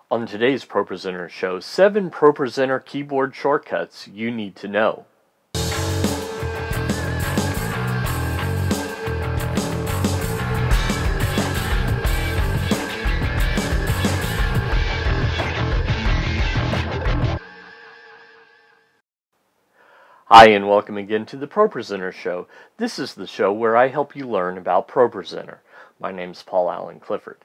On today's ProPresenter show, 7 ProPresenter keyboard shortcuts you need to know. Hi and welcome again to the ProPresenter show. This is the show where I help you learn about ProPresenter. My name's Paul Allen Clifford.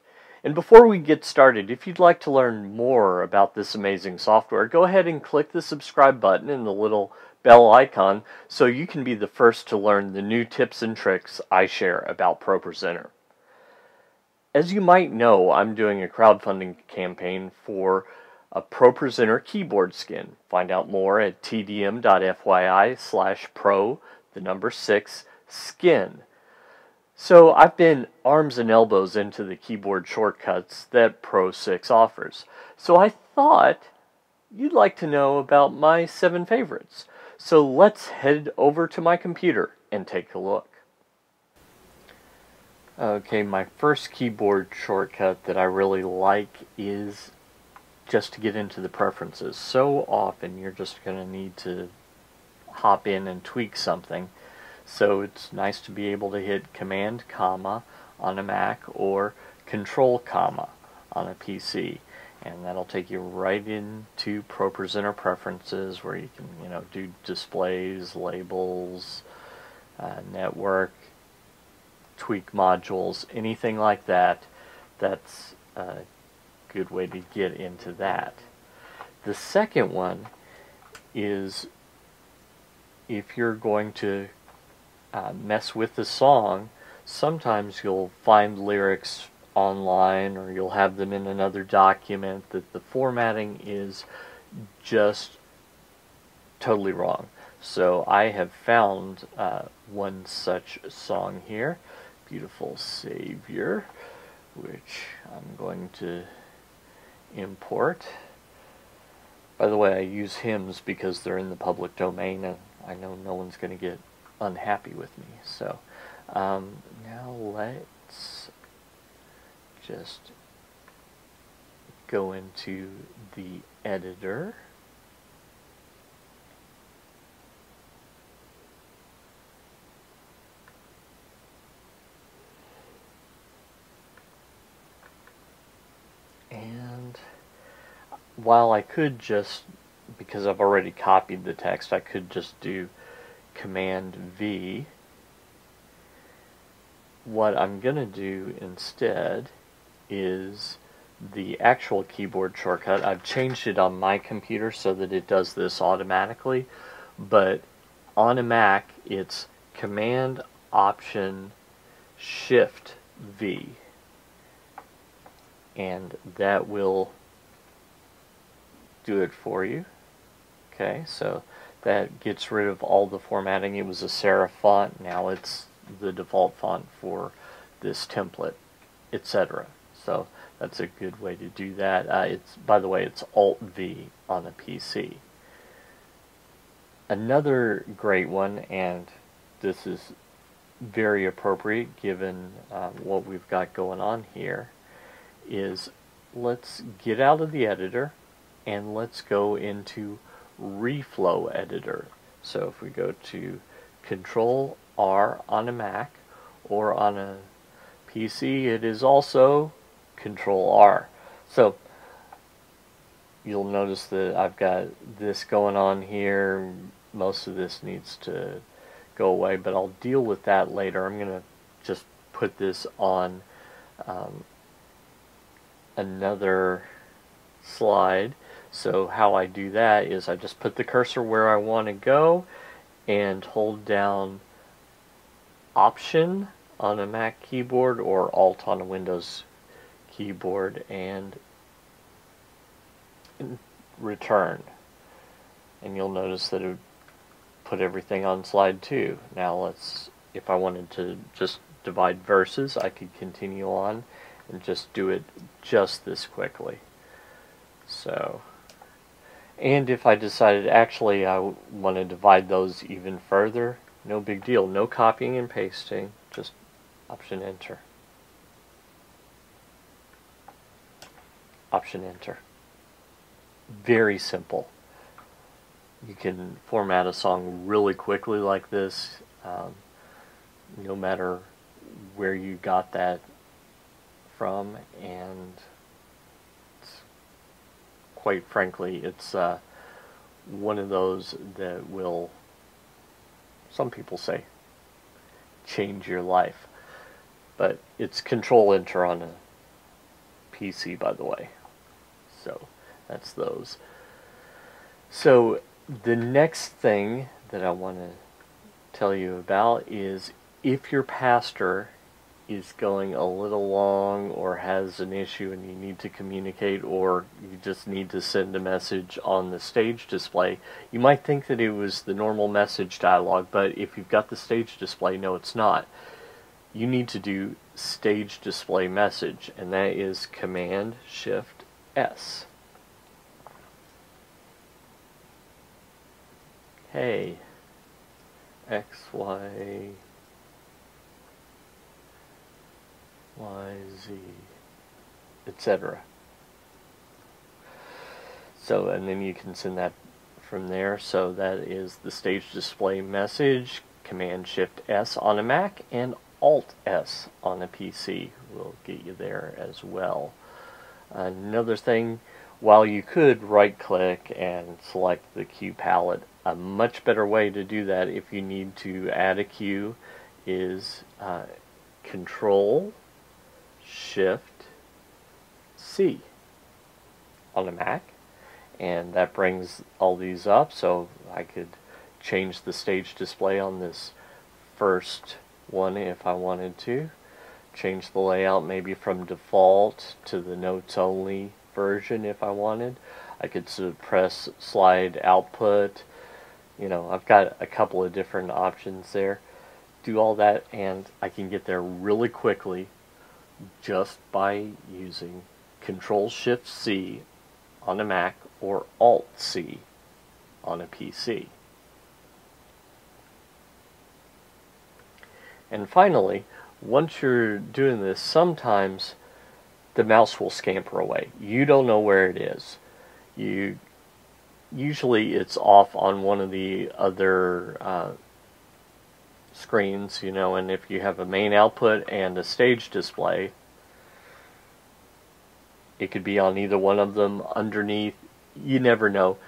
And before we get started, if you'd like to learn more about this amazing software, go ahead and click the subscribe button and the little bell icon so you can be the first to learn the new tips and tricks I share about ProPresenter. As you might know, I'm doing a crowdfunding campaign for a ProPresenter keyboard skin. Find out more at TDM.fyi/pro6skin. So I've been arms and elbows into the keyboard shortcuts that Pro 6 offers. So I thought you'd like to know about my 7 favorites. So let's head over to my computer and take a look. Okay, my first keyboard shortcut that I really like is just to get into the preferences. So often you're just going to need to hop in and tweak something. So it's nice to be able to hit Command, comma on a Mac or Control, comma on a PC, and that'll take you right into ProPresenter preferences where you can, do displays, labels, network, tweak modules, anything like that. That's a good way to get into that. The second one is if you're going to mess with the song, sometimes you'll find lyrics online or you'll have them in another document that the formatting is just totally wrong. So I have found one such song here, Beautiful Savior, which I'm going to import. By the way, I use hymns because they're in the public domain and I know no one's going to get unhappy with me. So now let's just go into the editor. And while I could just, because I've already copied the text, I could just do Command V. What I'm going to do instead is the actual keyboard shortcut. I've changed it on my computer so that it does this automatically, but on a Mac it's Cmd-shift-s-v, and that will do it for you. Okay, so that gets rid of all the formatting. It was a serif font, now it's the default font for this template, etc. So that's a good way to do that. By the way, it's Alt-V on a PC. Another great one, and this is very appropriate given what we've got going on here, is let's get out of the editor and let's go into Reflow editor. So if we go to Ctrl-r on a Mac or on a PC, it is also Ctrl-r. So you'll notice that I've got this going on here. Most of this needs to go away, but I'll deal with that later. I'm going to just put this on another slide. So how I do that is I just put the cursor where I want to go and hold down Option on a Mac keyboard or Alt on a Windows keyboard and return. And you'll notice that it would put everything on slide 2. Now if I wanted to just divide verses, I could continue on and just do it just this quickly. So, and if I decided actually I want to divide those even further, no big deal. No copying and pasting, just Option-Enter. Option-Enter. very simple. You can format a song really quickly like this, no matter where you got that from, and quite frankly, it's one of those that will, some people say, change your life. But it's Ctrl-enter on a PC, by the way. So that's those. So the next thing that I want to tell you about is if your pastor is going a little long or has an issue and you need to communicate, or you just need to send a message on the stage display, you might think that it was the normal message dialog, but if you've got the stage display, no, it's not. You need to do stage display message, and that is Cmd-shift-s. Hey, X, Y, Y, Z, etc. So, and then you can send that from there. So that is the stage display message, Command-Shift-S on a Mac, and Alt-S on a PC will get you there as well. Another thing, while you could right-click and select the cue palette, a much better way to do that if you need to add a cue is Ctrl-shift-c on a Mac, and that brings all these up. So I could change the stage display on this first one if I wanted to, change the layout maybe from default to the notes only version if I wanted. I could suppress slide output. You know, I've got a couple of different options there. Do all that, and I can get there really quickly just by using Ctrl-shift-c on a Mac or Alt-C on a PC. And finally, once you're doing this, sometimes the mouse will scamper away. You don't know where it is. Usually it's off on one of the other screens, you know, and if you have a main output and a stage display, it could be on either one of them, underneath. You never know.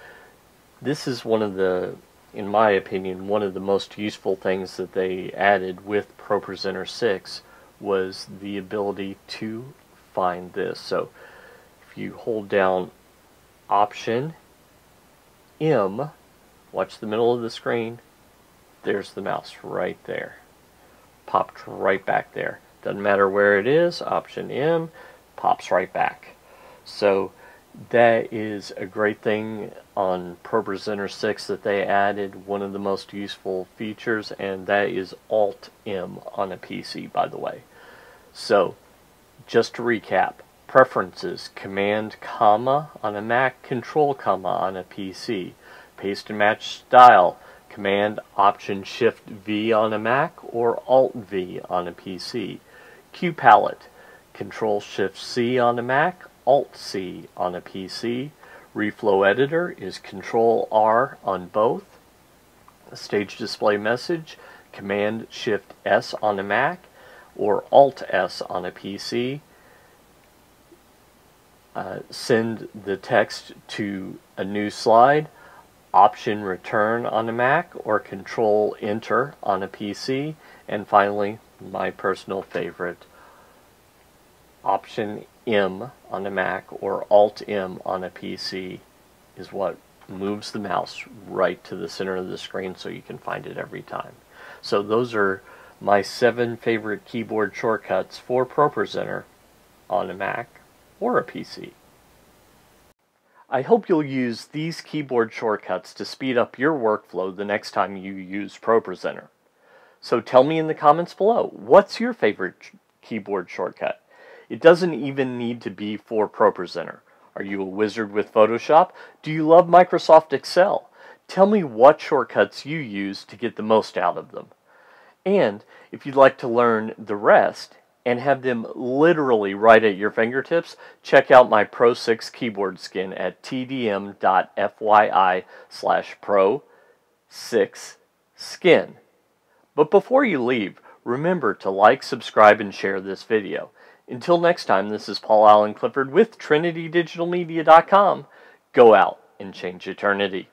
This is one of the, in my opinion, one of the most useful things that they added with ProPresenter 6 was the ability to find this. So if you hold down Option M, watch the middle of the screen, there's the mouse right there. Popped right back there. Doesn't matter where it is, Option M, pops right back. So that is a great thing on ProPresenter 6 that they added, one of the most useful features, and that is Alt-M on a PC, by the way. So, just to recap, preferences, Command, comma on a Mac, Control, comma on a PC. Paste and match style, Command, Option, Shift, V on a Mac or Alt, V on a PC. Cue palette, Ctrl-shift-c on a Mac, Alt-C on a PC. Reflow editor is Ctrl-R on both. Stage display message, Command-Shift-S on a Mac or Alt-S on a PC. Send the text to a new slide, Option return on a Mac or Ctrl-enter on a PC. And finally, my personal favorite, Option M on a Mac or Alt-M on a PC is what moves the mouse right to the center of the screen so you can find it every time. So those are my 7 favorite keyboard shortcuts for ProPresenter on a Mac or a PC. I hope you'll use these keyboard shortcuts to speed up your workflow the next time you use ProPresenter. So tell me in the comments below, what's your favorite keyboard shortcut? It doesn't even need to be for ProPresenter. Are you a wizard with Photoshop? Do you love Microsoft Excel? Tell me what shortcuts you use to get the most out of them. And if you'd like to learn the rest and have them literally right at your fingertips, check out my Pro 6 keyboard skin at tdm.fyi/pro6skin. But before you leave, remember to like, subscribe, and share this video. Until next time, this is Paul Allen Clifford with TrinityDigitalMedia.com. Go out and change eternity.